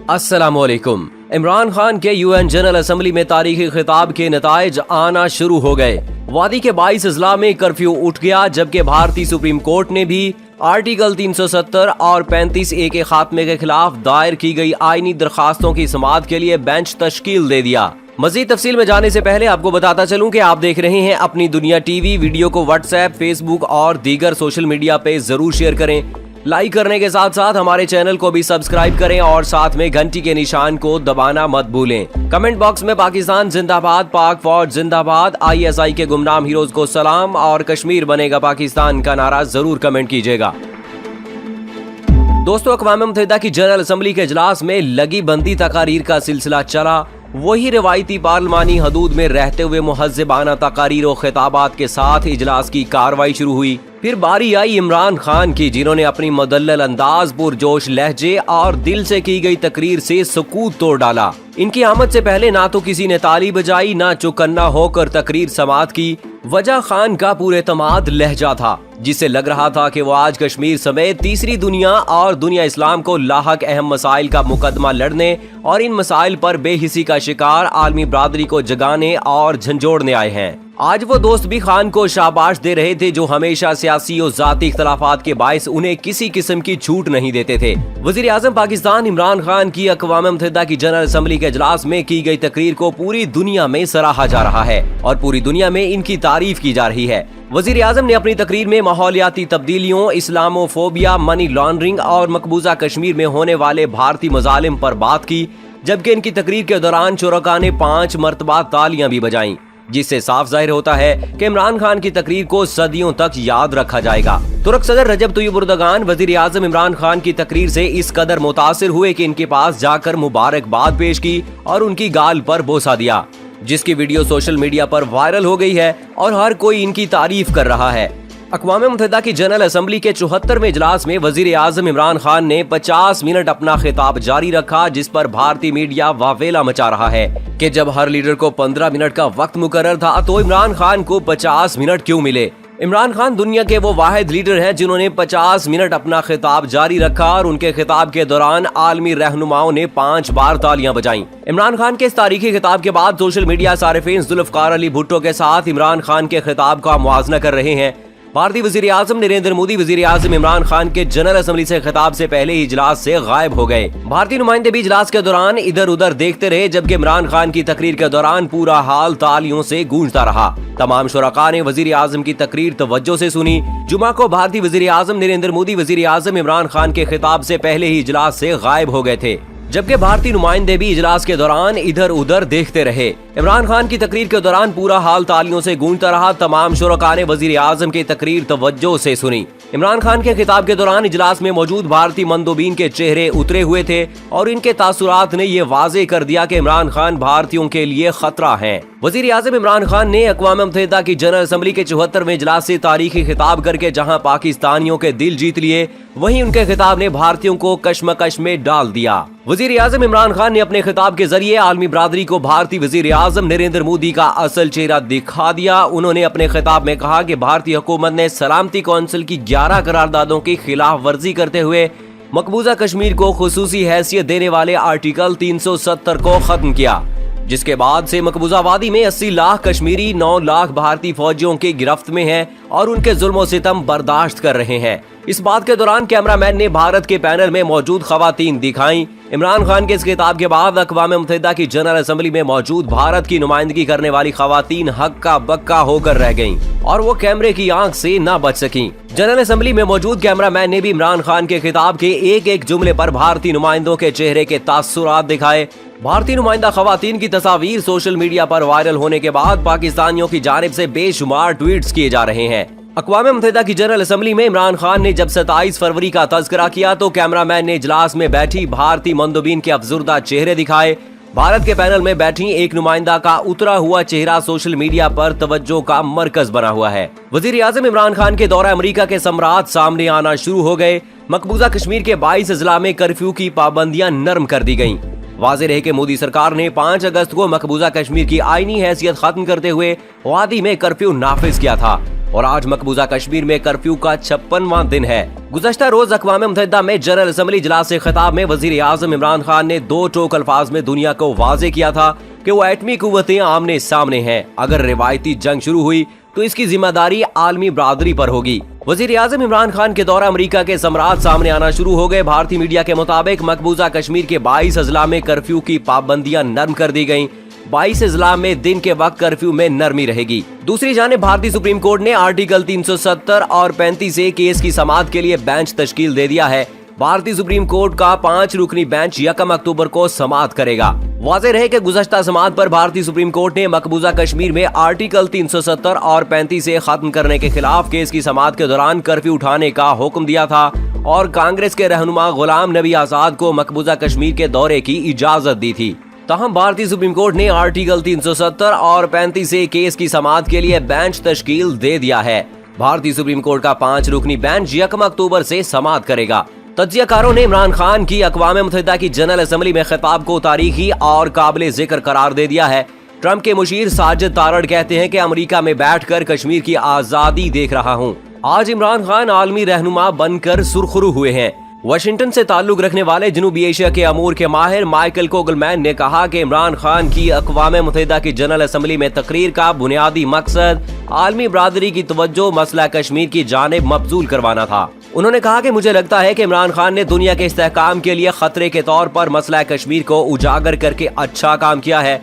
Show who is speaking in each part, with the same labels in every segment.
Speaker 1: अस्सलाम वालेकुम। इमरान खान के यूएन जनरल असेंबली में तारीखी खिताब के नताइज आना शुरू हो गए। वादी के 22 अजला में कर्फ्यू उठ गया, जबकि भारतीय सुप्रीम कोर्ट ने भी आर्टिकल 370 और 35A के खात्मे के खिलाफ दायर की गई आईनी दरखास्तों की समाअत के लिए बेंच तश्कील दे दिया। मजीद तफसील में जाने से पहले आपको बताता चलूं कि आप देख रहे हैं अपनी दुनिया टीवी। वीडियो को व्हाट्सएप, फेसबुक और दीगर सोशल मीडिया पे जरूर शेयर करें। लाइक करने के साथ साथ हमारे चैनल को भी सब्सक्राइब करें और साथ में घंटी के निशान को दबाना मत भूलें। कमेंट बॉक्स में पाकिस्तान जिंदाबाद, पाक फौज जिंदाबाद, ISI के गुमनाम हीरोज को सलाम और कश्मीर बनेगा पाकिस्तान का नारा जरूर कमेंट कीजिएगा। दोस्तों, अक़वाम मुत्तहिदा की जनरल असेंबली के इजलास में लगी बंदी तकारीर का सिलसिला चला। वही रिवायती पार्लिमानी हदूद में रहते हुए मुहज़्ज़बाना तकारीर और खिताबात के साथ इजलास की कार्रवाई शुरू हुई। फिर बारी आई इमरान खान की, जिन्होंने अपनी मुदल्लल अंदाज, पुरजोश लहजे और दिल से की गई तकरीर से सुकूत तोड़ डाला। इनकी आमद से पहले ना तो किसी ने ताली बजाई, ना चौकन्ना होकर तकरीर समाअत की। वजह खान का पूरे तमाद लहजा था, जिससे लग रहा था कि वो आज कश्मीर समेत तीसरी दुनिया और दुनिया इस्लाम को लाहक अहम मसाइल का मुकदमा लड़ने और इन मसाइल पर बेहिसी का शिकार आलमी बरादरी को जगाने और झंझोड़ने आए हैं। आज वो दोस्त भी खान को शाबाश दे रहे थे, जो हमेशा सियासी और जाती इख्तलाफात के बायस उन्हें किसी किस्म की छूट नहीं देते थे। वजीर आजम पाकिस्तान इमरान खान की अक़वाम मुत्तहिदा की जनरल असेंबली के इजलास में की गई तकरीर को पूरी दुनिया में सराहा जा रहा है और पूरी दुनिया में इनकी तारीफ की जा रही है। वजीर आजम ने अपनी तकरीर में माहौलियाती तब्दीलियों, इस्लामोफोबिया, मनी लॉन्ड्रिंग और मकबूजा कश्मीर में होने वाले भारतीय मजालिम पर बात की, जबकि इनकी तकरीर के दौरान शुरका ने 5 मरतबा तालियां भी बजाईं, जिससे साफ जाहिर होता है कि इमरान खान की तकरीर को सदियों तक याद रखा जाएगा। तुर्क सदर रजब तय्यिब एर्दोगान वजीर आजम इमरान खान की तकरीर से इस कदर मुतासिर हुए कि इनके पास जाकर मुबारकबाद पेश की और उनकी गाल पर बोसा दिया, जिसकी वीडियो सोशल मीडिया पर वायरल हो गई है और हर कोई इनकी तारीफ कर रहा है। अक़वाम मुत्तहिदा की जनरल असेंबली के 74वें इजलास में वजीर आजम इमरान खान ने 50 मिनट अपना खिताब जारी रखा, जिस पर भारतीय मीडिया वावेला मचा रहा है कि जब हर लीडर को 15 मिनट का वक्त मुकर्रर था तो इमरान खान को 50 मिनट क्यों मिले। इमरान खान दुनिया के वो वाहिद लीडर हैं जिन्होंने 50 मिनट अपना खिताब जारी रखा और उनके खिताब के दौरान आलमी रहनुमाओं ने 5 बार तालियां बजाईं। इमरान खान के इस तारीखी खिताब के बाद सोशल मीडिया सारिफीन जुल्फ़कार अली भुट्टो के साथ इमरान खान के खिताब का मुआवजा कर रहे हैं। भारतीय वजीर आजम नरेंद्र मोदी वजीर आजम इमरान खान के जनरल असेंबली से खिताब से पहले ही इजलास से गायब हो गए। भारतीय नुमाइंदे भी इजलास के दौरान इधर उधर देखते रहे, जबकि इमरान खान की तकरीर के दौरान पूरा हाल तालियों से गूंजता रहा। तमाम शुरका ने वजीर आजम की तकरीर तवज्जो से सुनी। जुमा को भारतीय वजीर आजम नरेंद्र मोदी वजीर आजम इमरान खान के खिताब से पहले ही इजलास से गायब हो गए थे, जबकि भारतीय नुमाइंदे भी इजलास के दौरान इधर उधर देखते रहे। इमरान खान की तकरीर के दौरान पूरा हाल तालियों से गूंजता रहा। तमाम शुरका ने वजीर आजम की तकरीर तवज्जो से सुनी। इमरान खान के खिताब के दौरान इजलास में मौजूद भारतीय मंदोबीन के चेहरे उतरे हुए थे और इनके तासुरात ने ये वाजे कर दिया कि इमरान खान भारतीयों के लिए खतरा है। वजीर आजम इमरान खान ने अक़वाम मुत्तहिदा की जनरल असेंबली के 74वें इजलास से तारीखी खिताब करके जहां पाकिस्तानियों के दिल जीत लिए, वहीं उनके खिताब ने भारतीयों को कशमकश में डाल दिया। वजीर आजम इमरान खान ने अपने खिताब के जरिए आलमी बरादरी को भारतीय वजीर आजम नरेंद्र मोदी का असल चेहरा दिखा दिया। उन्होंने अपने खिताब में कहा कि भारतीय हुकूमत ने सलामती कौंसिल की 11 करारदादों की खिलाफ वर्जी करते हुए मकबूजा कश्मीर को खुसूसी हैसियत देने वाले आर्टिकल 370 को खत्म किया, जिसके बाद से मकबूजा वादी में 80 लाख कश्मीरी 9 लाख भारतीय फौजियों के गिरफ्त में हैं और उनके जुल्म सितम बर्दाश्त कर रहे हैं। इस बात के दौरान कैमरामैन ने भारत के पैनल में मौजूद खवातीन दिखाई। इमरान खान के इस खिताब के बाद अक़वाम मुत्तहिदा की जनरल असेंबली में मौजूद भारत की नुमाइंदगी करने वाली खवातीन हक्का बक्का होकर रह गईं और वो कैमरे की आंख से न बच सकीं। जनरल असेंबली में मौजूद कैमरामैन ने भी इमरान खान के खिताब के एक एक जुमले पर भारतीय नुमाइंदों के चेहरे के तासुरात दिखाए। भारतीय नुमाइंदा खवातीन की तस्वीर सोशल मीडिया पर वायरल होने के बाद पाकिस्तानियों की जानिब से बेशुमार ट्वीट्स किए जा रहे हैं। अक़वाम मुत्तहिदा की जनरल असेंबली में इमरान खान ने जब 27 फरवरी का तज़किरा किया तो कैमरामैन ने इजलास में बैठी भारतीय मंदोबीन के अफजुर्दा चेहरे दिखाए। भारत के पैनल में बैठी एक नुमाइंदा का उतरा हुआ चेहरा सोशल मीडिया पर तवज्जो का मरकज बना हुआ है। वजीर आजम इमरान खान के दौरा अमेरिका के सम्राट सामने आना शुरू हो गए। मकबूजा कश्मीर के 22 अजला में कर्फ्यू की पाबंदियां नरम कर दी गयी। वाज़ेह रहे कि मोदी सरकार ने 5 अगस्त को मकबूजा कश्मीर की आईनी हैसियत खत्म करते हुए वादी में कर्फ्यू नाफिज किया था। और आज मकबूजा कश्मीर में कर्फ्यू का 56वां दिन है। गुज़श्ता रोज अक़वाम मुत्तहिदा में जनरल असम्बली इजलास से खिताब में वजीर आज़म इमरान खान ने दो टोक अल्फाज में दुनिया को वाज़े किया था कि वो एटमी कुव्वतें आमने सामने हैं। अगर रिवायती जंग शुरू हुई तो इसकी जिम्मेदारी आलमी बरादरी पर होगी। वजीर आज़म इमरान खान के दौरा अमेरिका के समरात सामने आना शुरू हो गए। भारतीय मीडिया के मुताबिक मकबूजा कश्मीर के 22 अजला में कर्फ्यू की पाबंदियां नरम कर दी गयी। 22 अजला में दिन के वक्त कर्फ्यू में नरमी रहेगी। दूसरी जानिब भारतीय सुप्रीम कोर्ट ने आर्टिकल 370 और 35 ए केस की समाअत के लिए बेंच तश्कील दे दिया है। भारतीय सुप्रीम कोर्ट का 5 रुकनी बेंच 1 अक्टूबर को समाअत करेगा। वाज़ेह रहे कि गुज़श्ता समाअत पर भारतीय सुप्रीम कोर्ट ने मकबूजा कश्मीर में आर्टिकल 370 और 35 ए खत्म करने के खिलाफ केस की समाअत के दौरान कर्फ्यू उठाने का हुक्म दिया था और कांग्रेस के रहनुमा गुलाम नबी आजाद को मकबूजा कश्मीर के दौरे की इजाजत दी थी। ताहम भारतीय सुप्रीम कोर्ट ने आर्टिकल 370 और 35 ए केस की समाअत के लिए बेंच तश्कील दे दिया है। भारतीय सुप्रीम कोर्ट का 5 रुकनी बेंच 1 अक्टूबर से समाअत करेगा। तज्जियाकारों ने इमरान खान की अक़वाम मुत्तहिदा की जनरल असम्बली में खिताब को तारीखी और काबिल जिक्र करार दे दिया है। ट्रंप के मुशीर साजिद तारड़ कहते हैं कि अमेरिका में बैठकर कश्मीर की आजादी देख रहा हूँ। आज इमरान खान आलमी रहनुमा बनकर सुरखरू हुए हैं। वाशिंगटन से ताल्लुक रखने वाले जनूबी एशिया के अमूर के माहिर माइकल कोगलमैन ने कहा कि इमरान खान की अक़वाम मुत्तहिदा की जनरल असम्बली में तकरीर का बुनियादी मकसद आलमी बरादरी की तवज्जो मसला कश्मीर की जानिब मबजूल करवाना था। उन्होंने कहा कि मुझे लगता है कि इमरान खान ने दुनिया के इस्तेहकाम के लिए खतरे के तौर पर मसला कश्मीर को उजागर करके अच्छा काम किया है।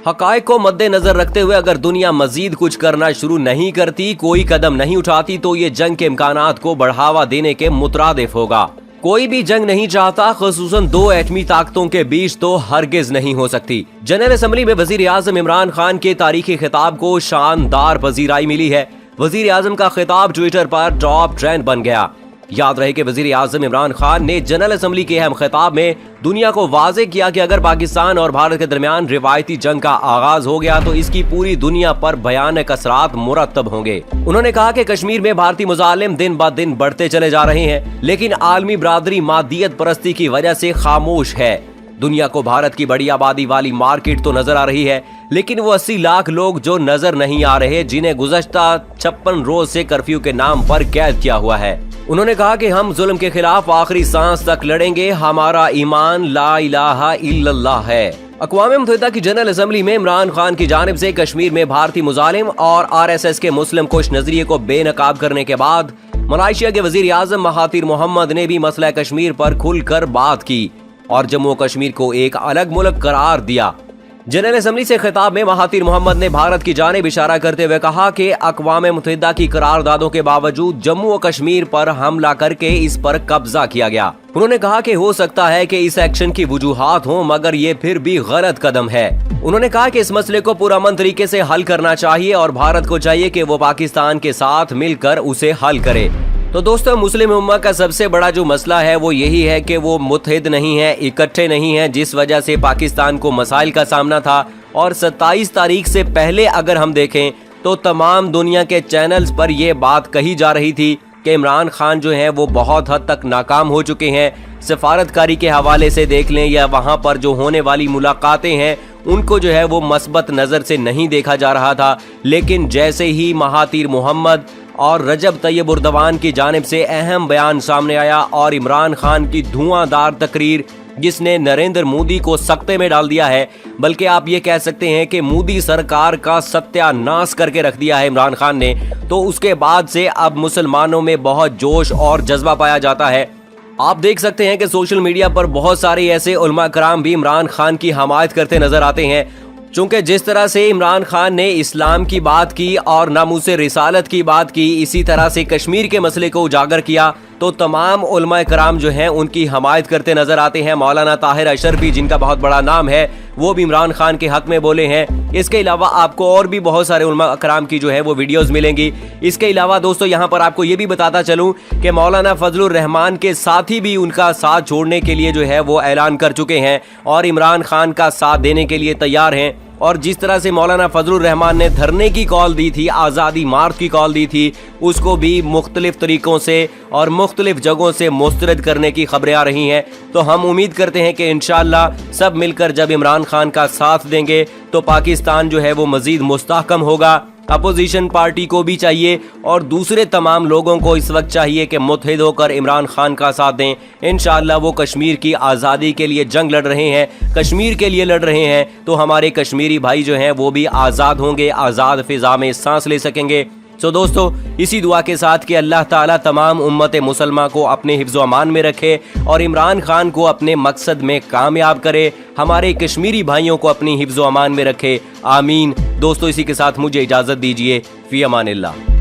Speaker 1: हक़ाइक़ को मद्देनजर रखते हुए अगर दुनिया मजीद कुछ करना शुरू नहीं करती, कोई कदम नहीं उठाती, तो ये जंग के इम्कानात को बढ़ावा देने के मुतरादिफ होगा। कोई भी जंग नहीं चाहता, ख़ुसूसन दो एटमी ताकतों के बीच तो हरगिज नहीं हो सकती। जनरल असम्बली में वजीर आज़म इमरान खान के तारीखी खिताब को शानदार पजीराई मिली है। वजीर आज़म का खिताब ट्विटर पर टॉप ट्रेंड बन गया। याद रहे कि वजीर आज़म इमरान खान ने जनरल असम्बली के अहम खिताब में दुनिया को वाज़ेह किया कि अगर पाकिस्तान और भारत के दरमियान रिवायती जंग का आगाज हो गया तो इसकी पूरी दुनिया पर भयानक असरात मुरतब होंगे। उन्होंने कहा कि कश्मीर में भारतीय मुजालिम दिन ब दिन बढ़ते चले जा रहे हैं, लेकिन आलमी बरादरी मादियत परस्ती की वजह से खामोश है। दुनिया को भारत की बड़ी आबादी वाली मार्केट तो नजर आ रही है, लेकिन वो 80 लाख लोग जो नजर नहीं आ रहे, जिन्हें गुज़श्ता 56 रोज से कर्फ्यू के नाम पर कैद किया हुआ है। उन्होंने कहा कि हम जुल्म के खिलाफ आखिरी सांस तक लड़ेंगे, हमारा ईमान ला इलाहा इल्लल्लाह है। अक़वाम मुत्तहिदा की जनरल असम्बली में इमरान खान की जानिब से कश्मीर में भारतीय मुजालिम और RSS के मुस्लिम कुश नजरिए को बेनकाब करने के बाद मलेशिया के वजीर आज़म महातिर मोहम्मद ने भी मसला कश्मीर पर खुलकर बात की और जम्मू कश्मीर को एक अलग मुल्क करार दिया। जनरल असम्बली से खिताब में महातिर मोहम्मद ने भारत की जानिब इशारा करते हुए कहा कि अक़वाम मुत्तहिदा की करारदादों के बावजूद जम्मू और कश्मीर पर हमला करके इस पर कब्जा किया गया। उन्होंने कहा कि हो सकता है कि इस एक्शन की वजूहात हों, मगर ये फिर भी गलत कदम है। उन्होंने कहा कि इस मसले को पुरअमन तरीके से हल करना चाहिए और भारत को चाहिए कि वो पाकिस्तान के साथ मिलकर उसे हल करे। तो दोस्तों, मुस्लिम उम्मा का सबसे बड़ा जो मसला है वो यही है कि वो मुत्तहिद नहीं है, इकट्ठे नहीं है, जिस वजह से पाकिस्तान को मसाइल का सामना था। और 27 तारीख से पहले अगर हम देखें तो तमाम दुनिया के चैनल्स पर यह बात कही जा रही थी कि इमरान खान जो है वो बहुत हद तक नाकाम हो चुके हैं। सफारतकारी के हवाले से देख लें या वहाँ पर जो होने वाली मुलाकातें हैं उनको जो है वो मस्बत नज़र से नहीं देखा जा रहा था। लेकिन जैसे ही महातिर मोहम्मद और रजब तैयब उर्दवान की जानिब से अहम बयान सामने आया और इमरान खान की धुआंधार तकरीर जिसने नरेंद्र मोदी को सख्ते में डाल दिया है, बल्कि आप ये कह सकते हैं कि मोदी सरकार का सत्यानाश करके रख दिया है इमरान खान ने, तो उसके बाद से अब मुसलमानों में बहुत जोश और जज्बा पाया जाता है। आप देख सकते हैं कि सोशल मीडिया पर बहुत सारे ऐसे उलमा कराम भी इमरान खान की हमायत करते नजर आते हैं। चूंकि जिस तरह से इमरान खान ने इस्लाम की बात की और नामूसे रिसालत की बात की, इसी तरह से कश्मीर के मसले को उजागर किया, तो तमाम उलमा कराम जो हैं उनकी हमायत करते नजर आते हैं। मौलाना ताहिर अशरफी, जिनका बहुत बड़ा नाम है, वो भी इमरान खान के हक में बोले हैं। इसके अलावा आपको और भी बहुत सारे उलमा कराम की जो है वो वीडियोस मिलेंगी। इसके अलावा दोस्तों यहाँ पर आपको ये भी बताता चलूँ कि मौलाना फजलुर रहमान के साथी भी उनका साथ छोड़ने के लिए जो है वो ऐलान कर चुके हैं और इमरान खान का साथ देने के लिए तैयार हैं। और जिस तरह से मौलाना फजलुर रहमान ने धरने की कॉल दी थी, आज़ादी मार्च की कॉल दी थी, उसको भी मुख्तलिफ तरीकों से और मुख्तलिफ जगहों से मुस्तरद करने की खबरें आ रही हैं। तो हम उम्मीद करते हैं कि इंशाअल्लाह सब मिलकर जब इमरान खान का साथ देंगे تو پاکستان جو ہے وہ مزید مستحکم ہوگا۔ اپوزیشن پارٹی کو بھی چاہیے اور دوسرے تمام لوگوں کو اس وقت چاہیے کہ متحد ہو کر عمران خان کا ساتھ دیں۔ انشاءاللہ وہ کشمیر کی آزادی کے لیے جنگ لڑ رہے ہیں، کشمیر کے لیے لڑ رہے ہیں، تو ہمارے کشمیری بھائی جو ہیں وہ بھی آزاد ہوں گے، آزاد فضا میں سانس لے سکیں گے۔ سو دوستو، اسی دعا کے ساتھ کہ اللہ تعالیٰ تمام امت مسلمہ کو اپنے حفظ و امان میں رکھے اور عمران خان کو اپنے مقصد میں کامیاب کرے، ہمارے کشمیری بھائیوں کو اپنی حفظ و امان میں رکھے، آمین۔ دوستو، اسی کے ساتھ مجھے اجازت دیجیے، فی امان اللہ۔